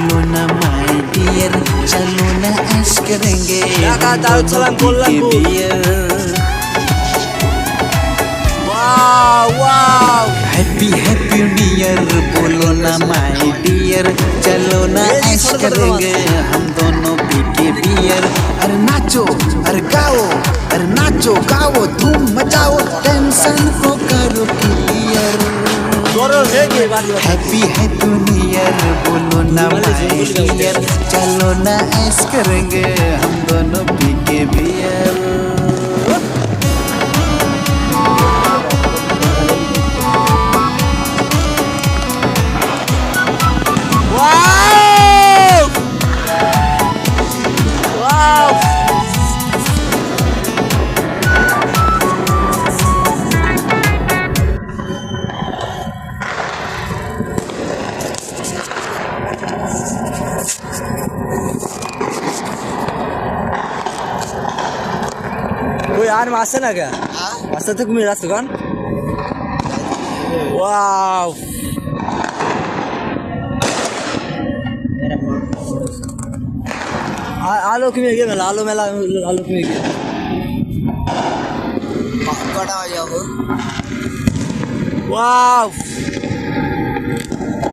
बोलो ना my dear, चलो ना ऐश करेंगे Kakak tahu salam bolan, Bu. Beer. Wow, wow. Happy happy new year, बोलो ना माय डियर, चलो ना ये जी ऐश छोटे छोटे करेंगे हम दोनों पी के बियर। अरे नाचो, अरे गाओ, अरे नाचो गाओ, धूम मचाओ, टेंशन को करो clear. Goro hege bari bari. Happy happy new year, बोलो ना माय डियर, चलो ना ऐश करेंगे हम दोनों पी के बियर। Wow. Wow. कोई आन में आसे ना क्या? आसे तक मेरा सुगन? वाव! आलो की में गया मेला, आलो मेला, आलो की में गया। बड़ा हो जाओ। वाव!